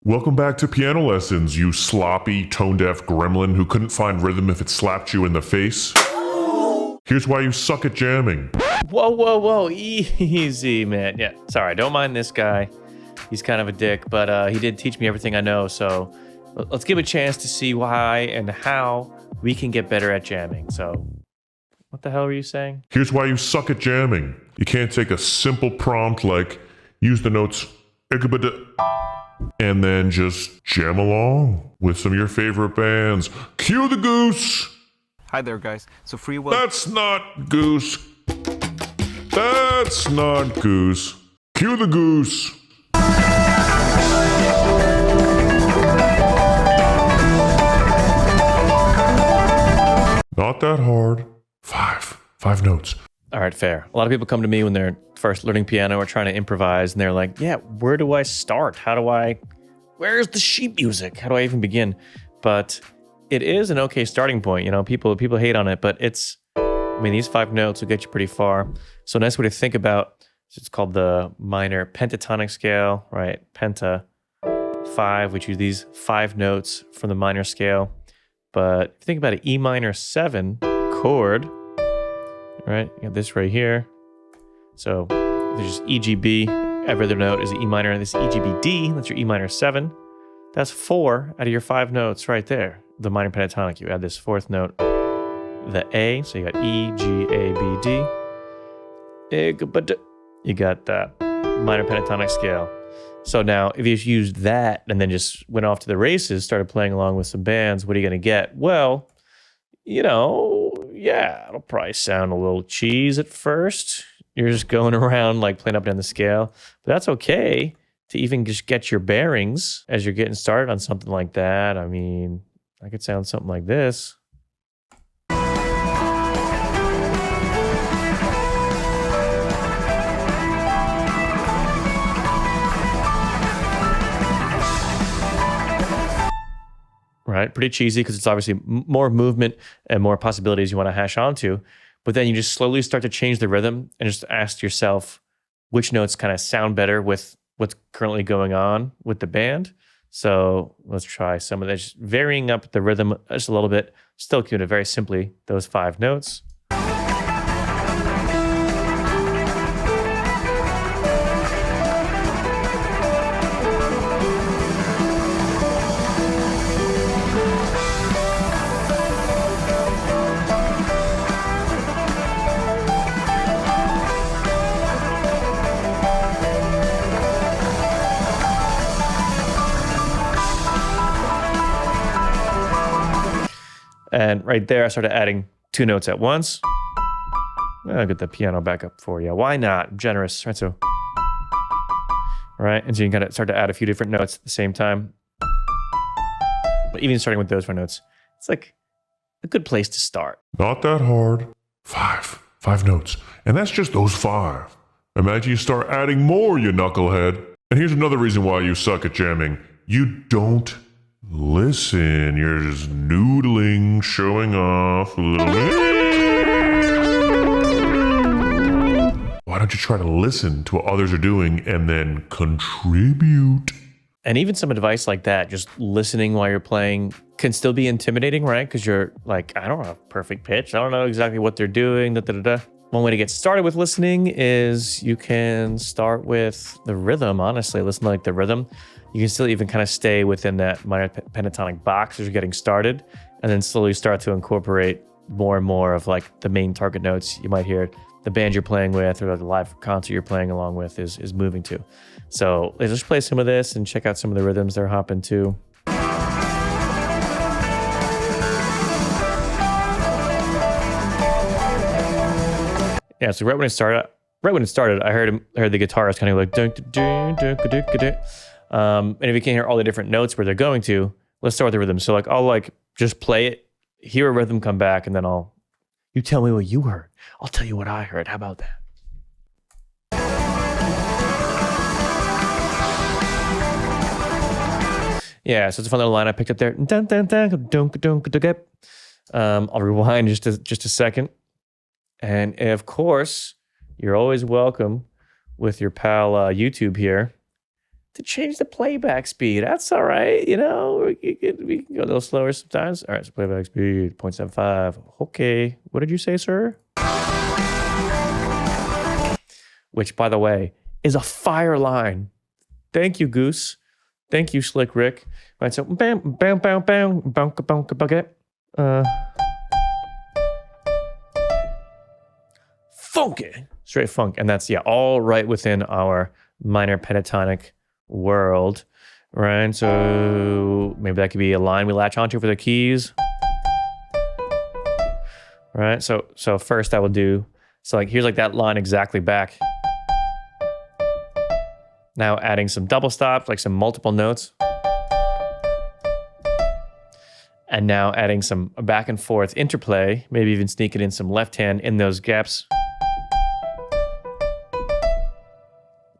Welcome back to Piano Lessons, you sloppy, tone-deaf gremlin who couldn't find rhythm if it slapped you in the face. Here's why you suck at jamming. Whoa, easy, man. Yeah, sorry, don't mind this guy. He's kind of a dick, but he did teach me everything I know, so let's give a chance to see why and how we can get better at jamming. So, what the hell were you saying? Here's why you suck at jamming. You can't take a simple prompt like, use the notes, and then just jam along with some of your favorite bands. Cue the Goose! Hi there, guys. So free will. That's not Goose. That's not Goose. Cue the Goose. Not that hard. Five notes. All right, fair. A lot of people come to me when they're first learning piano or trying to improvise, and they're like, yeah, where do I start? Where's the sheet music? How do I even begin? But it is an okay starting point. You know, people hate on it, but these 5 notes will get you pretty far. So a nice way to think about, it's called the minor pentatonic scale, right? Penta 5, we choose these 5 notes from the minor scale. But if you think about an E minor 7 chord, right? You got this right here. So there's just E, G, B. Every other note is an E minor. This E, G, B, D. That's your E minor 7. That's 4 out of your 5 notes right there. The minor pentatonic. You add this 4th note, the A. So you got E, G, A, B, D. You got that minor pentatonic scale. So now, if you used that and then just went off to the races, started playing along with some bands, what are you going to get? Well, yeah, it'll probably sound a little cheese at first. You're just going around like playing up and down the scale. But that's okay to even just get your bearings as you're getting started on something like that. I mean, I could sound something like this. Right? Pretty cheesy because it's obviously more movement and more possibilities you want to hash onto. But then you just slowly start to change the rhythm and just ask yourself which notes kind of sound better with what's currently going on with the band. So let's try some of this, just varying up the rhythm just a little bit. Still keeping it very simply, those 5 notes. And right there, I started adding 2 notes at once. I'll get the piano back up for you. Why not? I'm generous, right? So, all right, and so you can kind of start to add a few different notes at the same time. But even starting with those 4 notes, it's like a good place to start. Not that hard. Five notes. And that's just those 5. Imagine you start adding more, you knucklehead. And here's another reason why you suck at jamming. You don't listen. You're just noodling, showing off a little bit. Why don't you try to listen to what others are doing and then contribute? And even some advice like that, just listening while you're playing, can still be intimidating, right? Because you're like, I don't have perfect pitch. I don't know exactly what they're doing. One way to get started with listening is you can start with the rhythm, honestly. Listen to like the rhythm. You can still even kind of stay within that minor pentatonic box as you're getting started, and then slowly start to incorporate more and more of like the main target notes you might hear the band you're playing with or the live concert you're playing along with is moving to. So let's just play some of this and check out some of the rhythms they're hopping to. Yeah, so right when it started, I heard the guitarist kind of like dunk dunk dunk dunk dunk. And if you can't hear all the different notes where they're going to, let's start with the rhythm. So like I'll like just play it, hear a rhythm come back, and then you tell me what you heard. I'll tell you what I heard. How about that? Yeah, so it's a fun little line I picked up there. I'll rewind just a second. And of course, you're always welcome with your pal YouTube here. to change the playback speed. That's all right. You know, we can go a little slower sometimes. All right, so playback speed, 0.75. Okay. What did you say, sir? Which, by the way, is a fire line. Thank you, Goose. Thank you, Slick Rick. Right, so bam, bam, bam, bam, bunka, bunka, bucket. Funky. Straight funk. And that's, yeah, all right within our minor pentatonic world. Right, so maybe that could be a line we latch onto for the keys. Right, so first I will do, so like here's like that line exactly back. Now adding some double stops, like some multiple notes. And now adding some back and forth interplay, maybe even sneaking in some left hand in those gaps.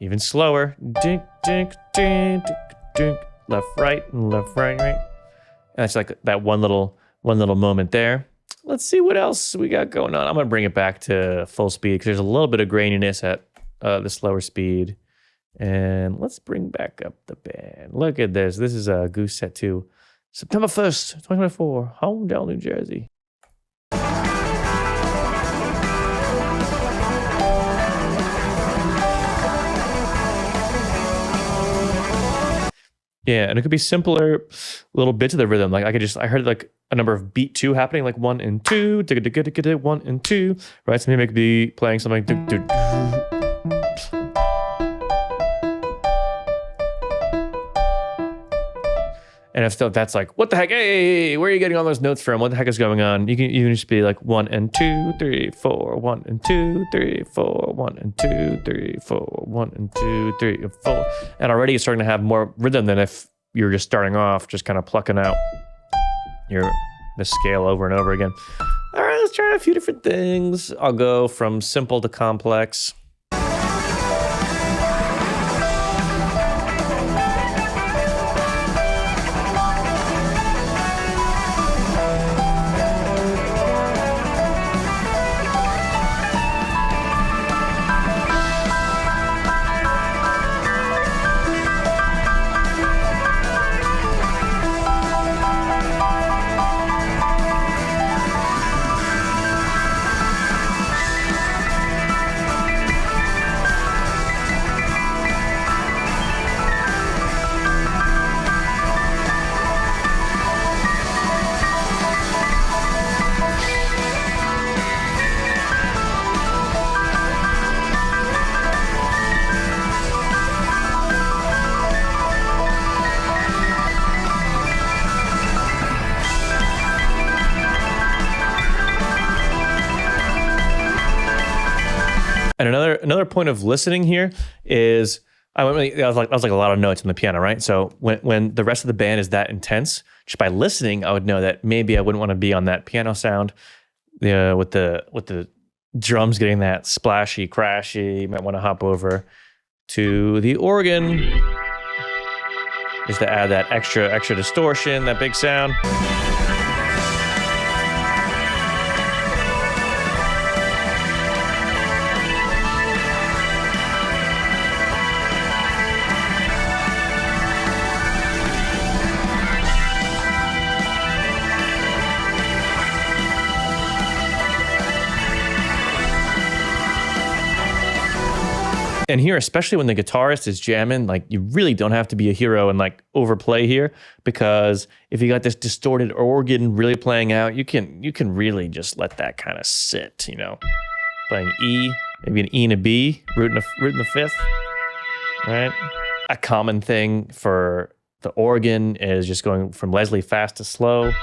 Even slower. Dink, dink, dink, dink, dink. Left, right, right. And it's like that one little moment there. Let's see what else we got going on. I'm gonna bring it back to full speed because there's a little bit of graininess at the slower speed. And let's bring back up the band. Look at this. This is a Goose set 2. September 1st, 2024, Homedale, New Jersey. Yeah, and it could be simpler little bits of the rhythm. Like I heard like a number of beat 2 happening, like 1 and 2, 1 and 2, right? So maybe I could be playing something like and if that's like, what the heck? Hey, where are you getting all those notes from? What the heck is going on? You can just be like 1 and 2, 3, 4, 1 and 2, 3, 4, 1 and 2, 3, 4, 1 and 2, 3, 4. And already you're starting to have more rhythm than if you're just starting off, just kind of plucking out the scale over and over again. All right, let's try a few different things. I'll go from simple to complex. And another point of listening here is I was like a lot of notes on the piano, right? So when the rest of the band is that intense, just by listening, I would know that maybe I wouldn't want to be on that piano sound, with the drums getting that splashy, crashy. You might want to hop over to the organ just to add that extra distortion, that big sound. And here, especially when the guitarist is jamming, like you really don't have to be a hero and like overplay here, because if you got this distorted organ really playing out, you can really just let that kind of sit, playing E, maybe an E and a B, root in the fifth, right? A common thing for the organ is just going from Leslie fast to slow. You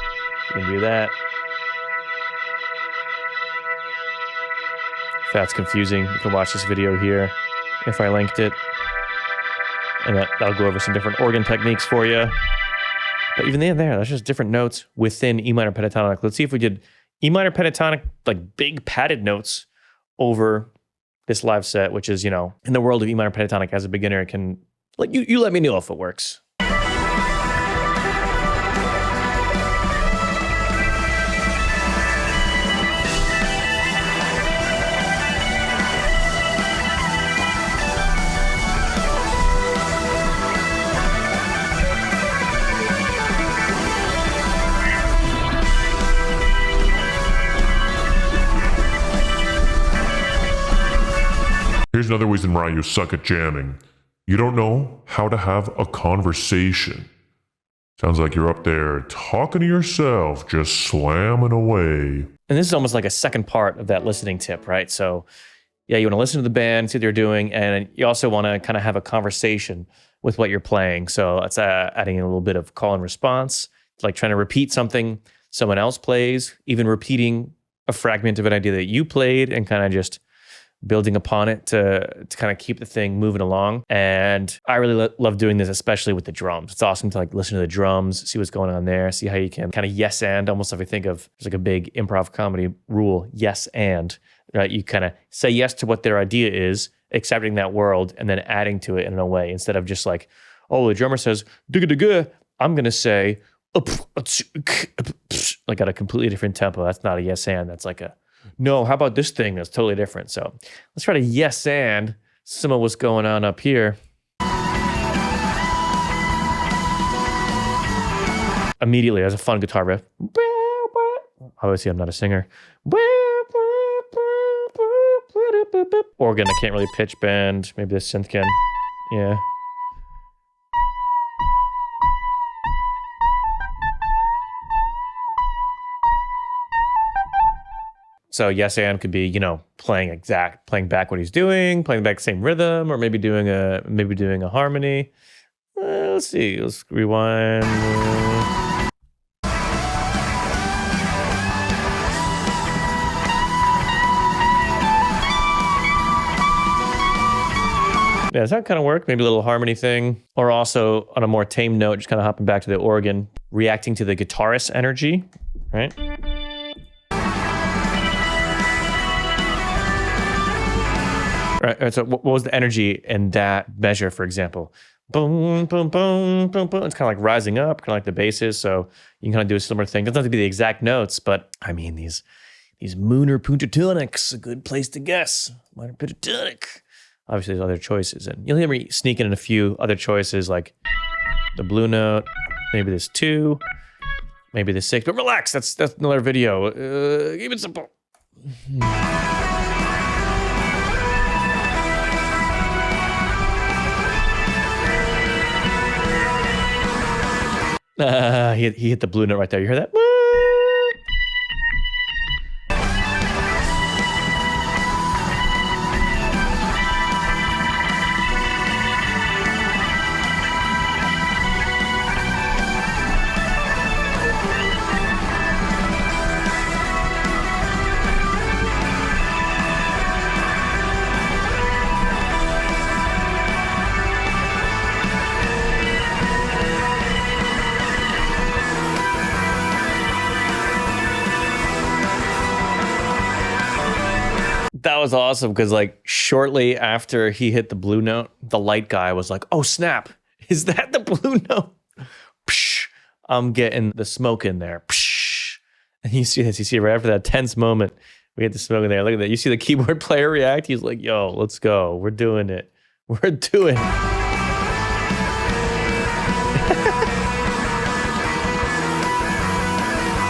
can do that. If that's confusing, you can watch this video here if I linked it. And that'll go over some different organ techniques for you. But even there, that's just different notes within E minor pentatonic. Let's see if we did E minor pentatonic, like big padded notes over this live set, which is, in the world of E minor pentatonic as a beginner, it can, like, you let me know if it works. another reason why you suck at jamming. You don't know how to have a conversation. Sounds like you're up there talking to yourself, just slamming away. And this is almost like a second part of that listening tip, right? So yeah, you want to listen to the band, see what they're doing, and you also want to kind of have a conversation with what you're playing. So that's adding in a little bit of call and response, like trying to repeat something someone else plays, even repeating a fragment of an idea that you played and kind of just building upon it to kind of keep the thing moving along. And I really love doing this, especially with the drums. It's awesome to like listen to the drums, see what's going on there, see how you can kind of yes and, almost if I think of, there's like a big improv comedy rule, yes and, right? You kind of say yes to what their idea is, accepting that world, and then adding to it in a way, instead of just like, oh, the drummer says, digga, I'm going to say, like at a completely different tempo. That's not a yes and, that's like a, no, how about this thing that's totally different? So let's try to yes and some of what's going on up here. Immediately, there's a fun guitar riff. Obviously, I'm not a singer. Organ, I can't really pitch bend. Maybe the synth can. Yeah. So yes and could be, playing back what he's doing, playing back the same rhythm, or maybe doing a harmony. Let's see. Let's rewind. Yeah, does that kind of work? Maybe a little harmony thing, or also on a more tame note, just kind of hopping back to the organ, reacting to the guitarist's energy, right? Right. So what was the energy in that measure, for example? Boom, boom, boom, boom, boom. It's kind of like rising up, kind of like the basses. So you can kind of do a similar thing. It doesn't have to be the exact notes, but I mean, these Mooner pentatonics, a good place to guess. Minor pentatonic. Obviously, there's other choices. And you'll hear me sneaking in a few other choices, like the blue note, maybe this 2, maybe the 6. But relax, that's another video. Keep it simple. He hit the blue note right there. You hear that? That was awesome because like shortly after he hit the blue note, the light guy was like, oh snap, is that the blue note? Psh, I'm getting the smoke in there. Psh. And you see this, you see right after that tense moment, we get the smoke in there. Look at that. You see the keyboard player react. He's like, yo, let's go. We're doing it. We're doing it.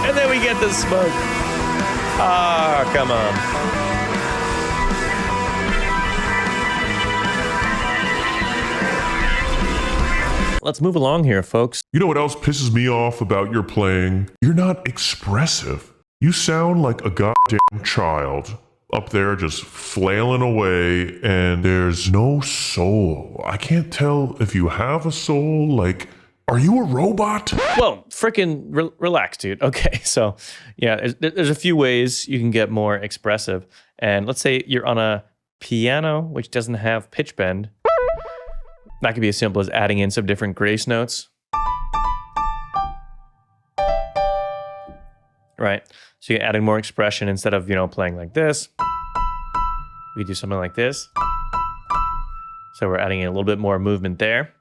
And then we get the smoke. Ah, come on. Let's move along here, folks. You know what else pisses me off about your playing? You're not expressive. You sound like a goddamn child up there just flailing away, and there's no soul. I can't tell if you have a soul. Like, are you a robot? Well, freaking relax, dude. Okay, so yeah, there's a few ways you can get more expressive. And let's say you're on a piano, which doesn't have pitch bend. That could be as simple as adding in some different grace notes. Right? So you're adding more expression instead of, playing like this. We do something like this. So we're adding in a little bit more movement there.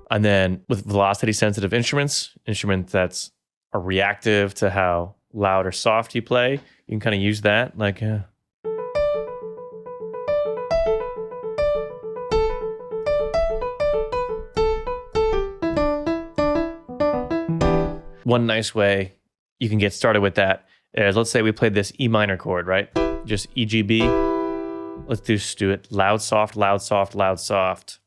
And then with velocity sensitive instruments that's are reactive to how loud or soft you play, you can kind of use that like one nice way you can get started with that is, let's say we played this E minor chord, right? Just E, G, B. Let's just do it loud, soft, loud, soft, loud, soft.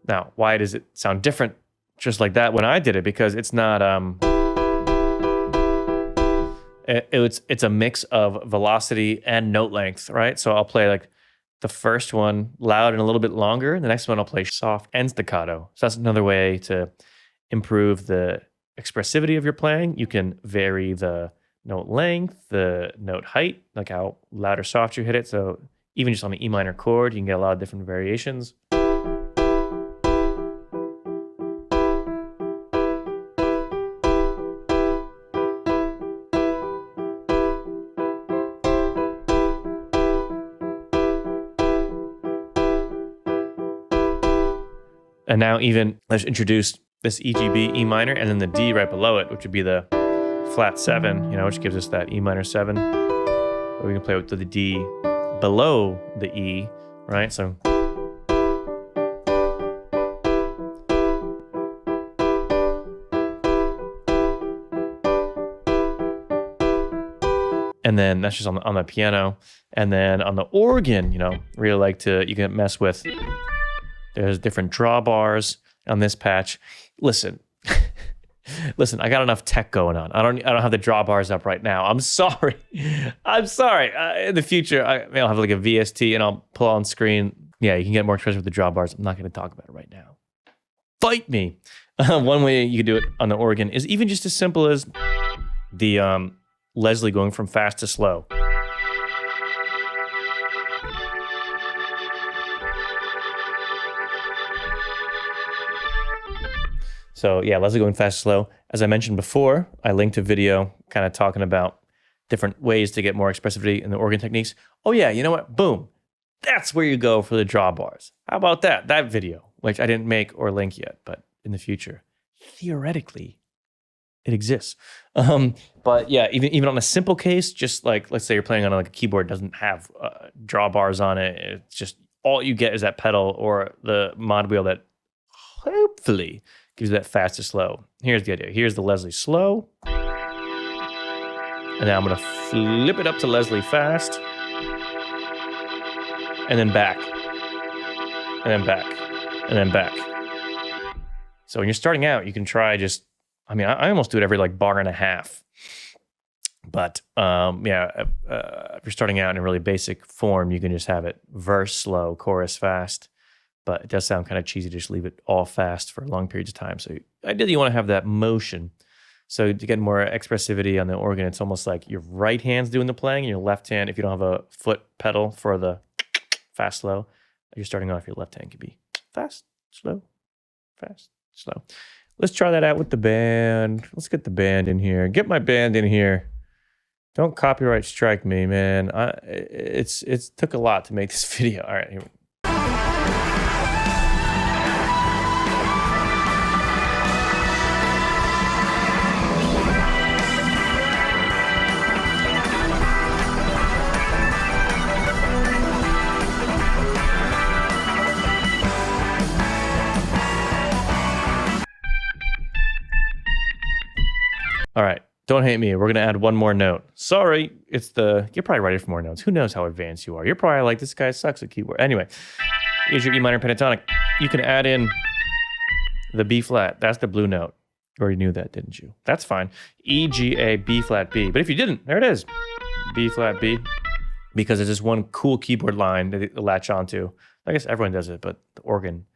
Now, why does it sound different just like that when I did it? Because it's not, it's a mix of velocity and note length, right? So I'll play like the first one loud and a little bit longer. The next one I'll play soft and staccato. So that's another way to improve the expressivity of your playing. You can vary the note length, the note height, like how loud or soft you hit it. So even just on the E minor chord, you can get a lot of different variations. And now even, let's introduce this E, G, B, E minor, and then the D right below it, which would be the flat 7, which gives us that E minor 7. Or we can play with the D below the E, right? So. And then that's just on the piano. And then on the organ, really like you can mess with. There's different drawbars on this patch. Listen, I got enough tech going on. I don't have the drawbars up right now. I'm sorry. In the future, I'll have like a VST and I'll pull on screen. Yeah, you can get more expressive with the drawbars. I'm not going to talk about it right now. Fight me. One way you can do it on the organ is even just as simple as the Leslie going from fast to slow. So yeah, Leslie going fast, slow. As I mentioned before, I linked a video kind of talking about different ways to get more expressivity in the organ techniques. Oh yeah, you know what? Boom. That's where you go for the drawbars. How about that? That video, which I didn't make or link yet, but in the future, theoretically, it exists. But yeah, even on a simple case, just like, let's say you're playing on like a keyboard, doesn't have drawbars on it. It's just all you get is that pedal or the mod wheel that hopefully gives you that fast or slow. Here's the idea. Here's the Leslie slow. And then I'm going to flip it up to Leslie fast. And then back. And then back. And then back. So when you're starting out, you can try I almost do it every like bar and a half. But if you're starting out in a really basic form, you can just have it verse slow, chorus fast. But it does sound kind of cheesy to just leave it all fast for long periods of time. So ideally, you want to have that motion. So to get more expressivity on the organ, it's almost like your right hand's doing the playing, and your left hand, if you don't have a foot pedal for the fast, slow, you're starting off, your left hand can be fast, slow, fast, slow. Let's try that out with the band. Let's get the band in here. Get my band in here. Don't copyright strike me, man. It's took a lot to make this video. All right, here we go. All right, don't hate me. We're going to add one more note. Sorry, you're probably ready for more notes. Who knows how advanced you are? You're probably like, this guy sucks at keyboard. Anyway, here's your E minor pentatonic. You can add in the B flat. That's the blue note. You already knew that, didn't you? That's fine. E, G, A, B flat, B. But if you didn't, there it is. B flat, B. Because it's just one cool keyboard line that they latch onto. I guess everyone does it, but the organ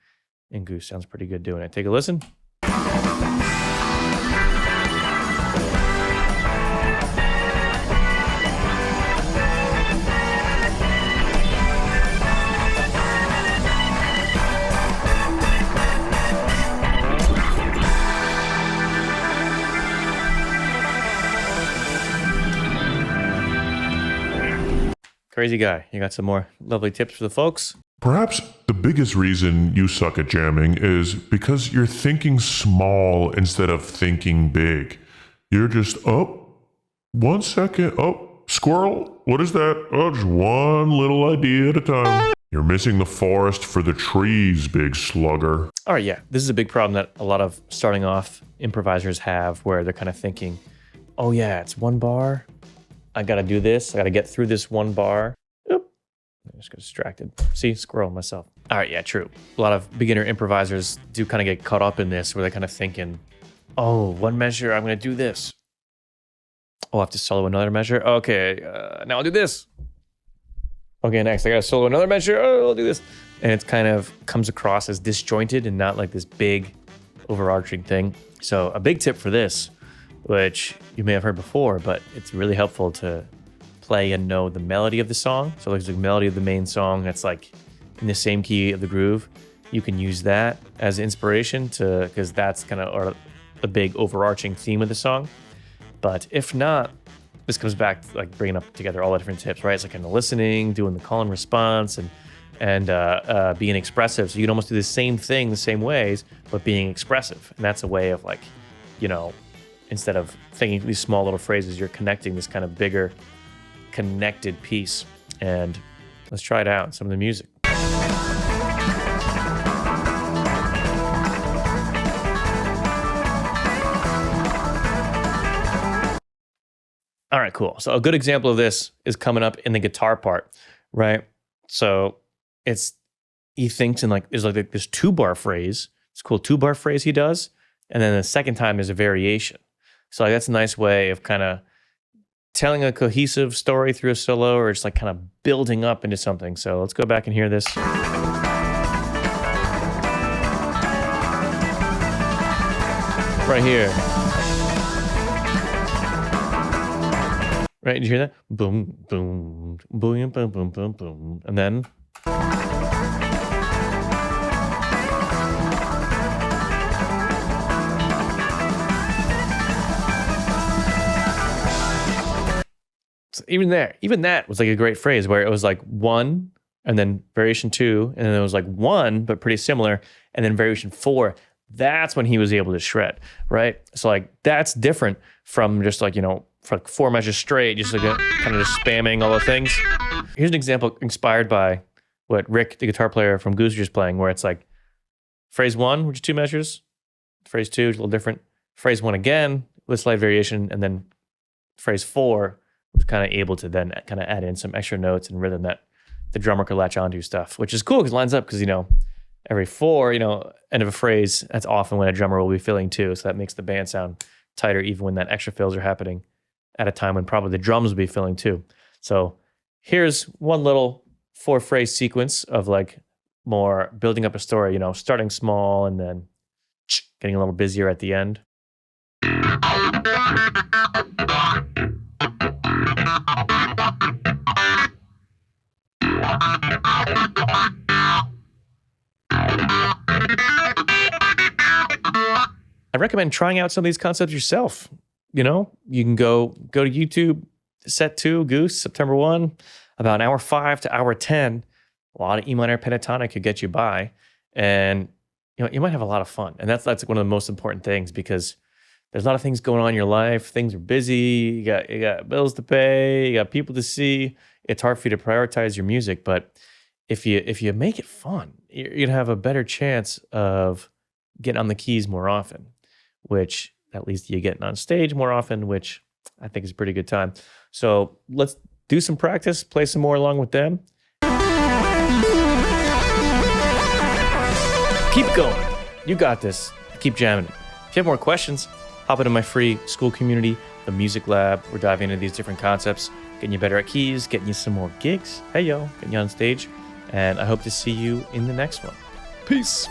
in Goose sounds pretty good doing it. Take a listen. Crazy guy. You got some more lovely tips for the folks? Perhaps the biggest reason you suck at jamming is because you're thinking small instead of thinking big. You're just, 1 second, squirrel, what is that? Oh, just one little idea at a time. You're missing the forest for the trees, big slugger. All right, yeah. This is a big problem that a lot of starting off improvisers have where they're kind of thinking, oh yeah, it's one bar. I got to do this. I got to get through this one bar. Oop. I just got distracted. See, squirrel myself. All right, yeah, true. A lot of beginner improvisers do kind of get caught up in this where they're kind of thinking, oh, one measure, I'm going to do this. Oh, I have to solo another measure. Okay, now I'll do this. Okay, next I got to solo another measure. Oh, I'll do this. And it kind of comes across as disjointed and not like this big overarching thing. So a big tip for this, which you may have heard before, but it's really helpful to play and know the melody of the song. So there's the melody of the main song that's like in the same key of the groove. You can use that as inspiration because that's kind of a big overarching theme of the song. But if not, this comes back to like bringing up together all the different tips, right? It's like kind of listening, doing the call and response, and being expressive. So you can almost do the same thing the same ways, but being expressive. And that's a way of like, you know, instead of thinking these small little phrases, you're connecting this kind of bigger connected piece. And let's try it out in some of the music. All right, cool. So a good example of this is coming up in the guitar part, right? So he thinks in like, there's like this 2-bar phrase. It's a cool 2-bar phrase he does. And then the second time is a variation. So like, that's a nice way of kind of telling a cohesive story through a solo, or just like kind of building up into something. So let's go back and hear this. Right here. Right, did you hear that? Boom, boom, boom, boom, boom, boom, boom. And then. So even that was like a great phrase where it was like 1 and then variation 2, and then it was like 1, but pretty similar, and then variation 4. That's when he was able to shred, right? So like that's different from just like, you know, for like 4 measures straight, just like kind of just spamming all the things. Here's an example inspired by what Rick, the guitar player from Goose, was playing, where it's like phrase 1, which is 2 measures, phrase 2 is a little different, phrase 1 again with slight variation, and then phrase 4 was kind of able to then kind of add in some extra notes and rhythm that the drummer could latch onto stuff, which is cool because it lines up because, you know, every 4, you know, end of a phrase, that's often when a drummer will be filling too. So that makes the band sound tighter even when that extra fills are happening at a time when probably the drums will be filling too. So here's one little 4-phrase sequence of like more building up a story, you know, starting small and then getting a little busier at the end. I recommend trying out some of these concepts yourself. You know, you can go to YouTube, set 2, Goose, September 1, about an hour 5 to hour 10. A lot of E minor pentatonic could get you by. And, you know, you might have a lot of fun. And that's one of the most important things because there's a lot of things going on in your life. Things are busy. You got bills to pay. You got people to see. It's hard for you to prioritize your music. But if you make it fun, you're going to have a better chance of getting on the keys more often, which at least you getting on stage more often, which I think is a pretty good time. So let's do some practice, play some more along with them. Keep going. You got this. Keep jamming. If you have more questions, hop into my free school community, the Music Lab. We're diving into these different concepts, getting you better at keys, getting you some more gigs. Hey, yo, getting you on stage. And I hope to see you in the next one. Peace.